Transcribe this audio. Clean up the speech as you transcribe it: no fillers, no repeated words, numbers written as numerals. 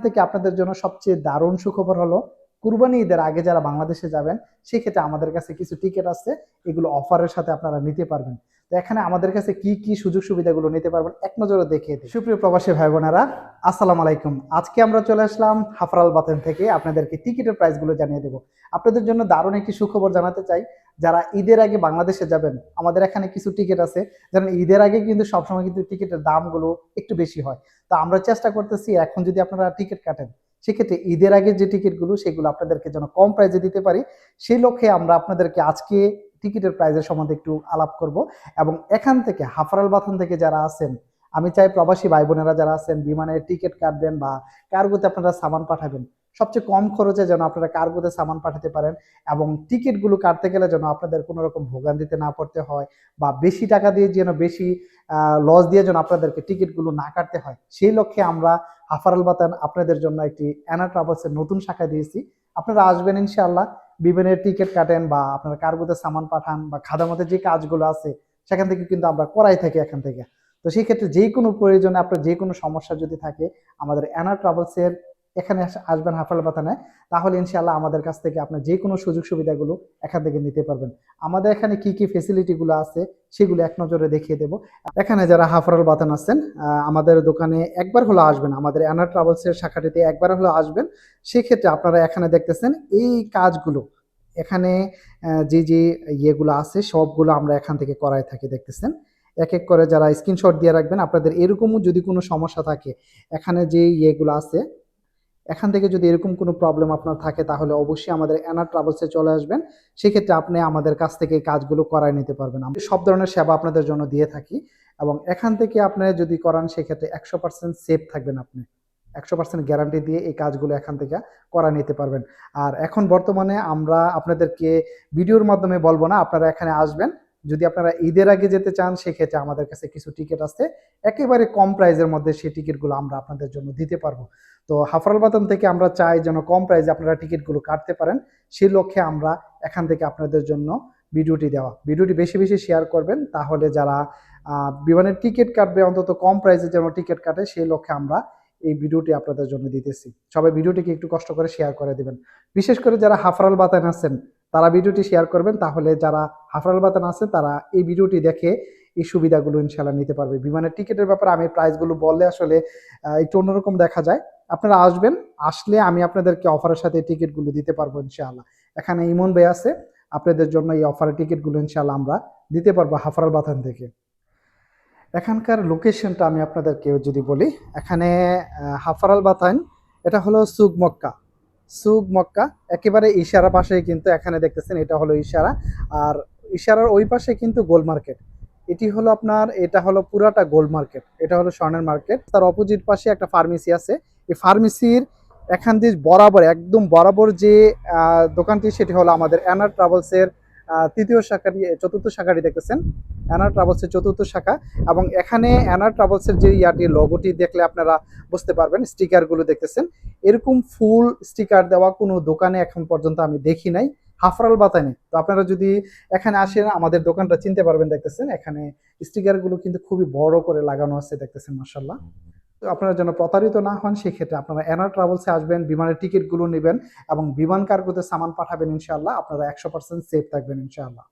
থেকে আপনাদের জন্য সবচেয়ে দারুণ সুখবর হলো কুরবানি ঈদের আগে যারা বাংলাদেশে যাবেন সেক্ষেত্রে আমাদের কাছে কিছু টিকিট আছে, এগুলো অফারের সাথে আপনারা নিতে পারবেন। তো এখানে আমাদের কাছে কি কি সুযোগ সুবিধাগুলো নিতে পারবেন এক নজরে দেখিয়ে দিই। সুপ্রিয় প্রবাসী ভাই বোনেরা, আসসালামু আলাইকুম। আজকে আমরা চলে আসলাম হাফরাল বাতেন থেকে আপনাদেরকে টিকিটের প্রাইসগুলো জানিয়ে দেবো। আপনাদের জন্য দারুণ একটি সুখবর জানাতে চাই, যারা ঈদের আগে বাংলাদেশে যাবেন আমাদের এখানে কিছু টিকিট আছে। যেমন ঈদের আগে কিন্তু সবসময় কিন্তু টিকিটের দামগুলো একটু বেশি হয়। তো আমরা চেষ্টা করতেছি এখন যদি আপনারা টিকিট কাটেন সেক্ষেত্রে ঈদের আগে যে টিকিটগুলো সেগুলো আপনাদেরকে যেন কম প্রাইসে দিতে পারি, সেই লক্ষ্যে আমরা আপনাদেরকে আজকে টিকিটের প্রাইসের সম্বন্ধে একটু আলাপ করব। এবং এখান থেকে হাফরাল বাথন থেকে যারা আছেন, আমি চাই প্রবাসী ভাই বোনেরা যারা আছেন বিমানের টিকিট কাটবেন বা কার্গোতে আপনারা সামান পাঠাবেন, সবচেয়ে কম খরচে যেন আপনারা কার্গোতে সামান পাঠাতে পারেন এবং টিকিটগুলো কাটতে গেলে যেন আপনাদের কোনো রকম ভোগান্তিতে না পড়তে হয় বা বেশি টাকা দিয়ে যেন বেশি লস দিয়ে যেন আপনাদেরকে টিকিটগুলো না কাটতে হয়, সেই লক্ষ্যে আমরা হাফারাল বাতান আপনাদের জন্য একটি অ্যানা ট্রাভেলসের নতুন শাখা দিয়েছি। আপনারা আসবেন ইনশাআল্লাহ, বিমানের টিকিট কাটেন বা আপনারা কার্গোতে সামান পাঠান বা খাদামতের যে কাজগুলো আছে সেখান থেকে কিন্তু আমরা করাই থাকি এখান থেকে। তো সেই ক্ষেত্রে যে কোনো প্রয়োজনে আপনার যে কোনো সমস্যা যদি থাকে আমাদের অ্যানা ট্রাভেলসের এখানে আসবেন হাফারাল বাতানে, তাহলে ইনশাআল্লাহ আমাদের কাছ থেকে আপনার যে কোনো সুযোগ সুবিধাগুলো এখান থেকে নিতে পারবেন। আমাদের এখানে কি কি ফেসিলিটিগুলো আছে সেগুলো এক নজরে দেখিয়ে দেবো। এখানে যারা হাফরাল বাতান আছেন আমাদের দোকানে একবার হলো আসবেন, আমাদের অ্যানা ট্রাভেলসের শাখাটিতে একবার হলো আসবেন। সেক্ষেত্রে আপনারা এখানে দেখতেছেন এই কাজগুলো এখানে যে যে ইয়েগুলো আছে সবগুলো আমরা এখান থেকে করাই থাকি। দেখতেছেন এক এক করে যারা স্ক্রিনশট দিয়ে রাখবেন, আপনাদের এরকমও যদি কোনো সমস্যা থাকে এখানে যে ইয়েগুলো আছে এখান থেকে যদি এরকম কোনো প্রবলেম আপনার থাকে তাহলে অবশ্যই আমাদের অ্যানা ট্রাভেলসে চলে আসবেন। সেক্ষেত্রে আপনি আমাদের কাছ থেকে এই কাজগুলো করায় নিতে পারবেন। আমরা সব ধরনের সেবা আপনাদের জন্য দিয়ে থাকি এবং এখান থেকে আপনি যদি করান সেক্ষেত্রে 100% সেফ থাকবেন। আপনি 100% গ্যারান্টি দিয়ে এই কাজগুলো এখান থেকে করা নিতে পারবেন। আর এখন বর্তমানে আমরা আপনাদেরকে ভিডিওর মাধ্যমে বলবো না, আপনারা এখানে আসবেন। যদি আপনারা ঈদের আগে যেতে চান সেক্ষেত্রে আমাদের কাছে কিছু টিকিট আছে একেবারে কম প্রাইসের মধ্যে, সেই টিকিটগুলো আমরা আপনাদের জন্য দিতে পারবো। তো হাফরাল বাতান থেকে আমরা চাই যেন কম প্রাইসে আপনারা টিকিটগুলো কাটতে পারেন, সেই লক্ষ্যে আমরা এখান থেকে আপনাদের জন্য ভিডিওটি বেশি বেশি শেয়ার করবেন, তাহলে যারা বিমানের টিকিট কাটবে অন্তত কম প্রাইসে যেন টিকিট কাটে সেই লক্ষ্যে আমরা এই ভিডিওটি আপনাদের জন্য দিতেছি। সবাই ভিডিওটিকে একটু কষ্ট করে শেয়ার করে দিবেন। বিশেষ করে যারা হাফরাল বাতান আছেন তারা ভিডিওটি শেয়ার করবেন, তাহলে যারা হাফরাল বাতান আছে তারা এই ভিডিওটি দেখে এই সুবিধাগুলো ইনশাল্লাহ নিতে পারবে। বিমানের টিকিটের ব্যাপারে আমি প্রাইসগুলো বললে আসলে একটু অন্যরকম দেখা যায়। আপনারা আসবেন, আসলে আমি আপনাদেরকে অফারের সাথে টিকিটগুলো দিতে পারবো ইনশাআল্লাহ। এখানে ইমন ভাই আছে, আপনাদের জন্য এই অফারের টিকিটগুলো ইনশাআল্লাহ আমরা দিতে পারবো হাফরাল বাথান থেকে। এখানকার লোকেশনটা আমি আপনাদেরকে যদি বলি, এখানে হাফারাল বাথান এটা হলো সুক মক্কা। সুক মক্কা একেবারে ইশারা পাশেই কিন্তু এখানে দেখতেছেন এটা হলো ইশারা। আর ইশারার ওই পাশে কিন্তু গোল মার্কেট। এটি হলো আপনার, এটা হলো পুরাটা গোল মার্কেট, এটা হলো স্বর্ণের মার্কেট। তার অপোজিট পাশে একটা ফার্মেসি আছে। এই ফার্মেসির এখান দিয়ে বরাবর একদম বরাবর যে দোকানটি সেটি হলো আমাদের অ্যানা ট্রাভেলসের তৃতীয় শাখাটি, চতুর্থ শাখাটি দেখতেছেন অ্যানা ট্রাভেলসের চতুর্থ শাখা। এবং এখানে অ্যানা ট্রাভেলসের যে ইয়াটি লোগোটি দেখলে আপনারা বুঝতে পারবেন, স্টিকারগুলো দেখতেছেন এরকম ফুল স্টিকার দেওয়া কোনো দোকানে এখন পর্যন্ত আমি দেখি নাই হাফরাল বাতানে। তো আপনারা যদি এখানে আসেন আমাদের দোকানটা চিনতে পারবেন। দেখতেছেন এখানে স্টিকারগুলো কিন্তু খুবই বড় করে লাগানো আছে, দেখতেছেন মাশাআল্লাহ। তো আপনারা যেন প্রতারিত না হন সেক্ষেত্রে আপনারা অ্যানা ট্রাভেলসে আসবেন, বিমানের টিকিটগুলো নেবেন এবং বিমান কার্গোতে সামান পাঠাবেন ইনশাআল্লাহ। আপনারা 100% সেফ থাকবেন ইনশাআল্লাহ।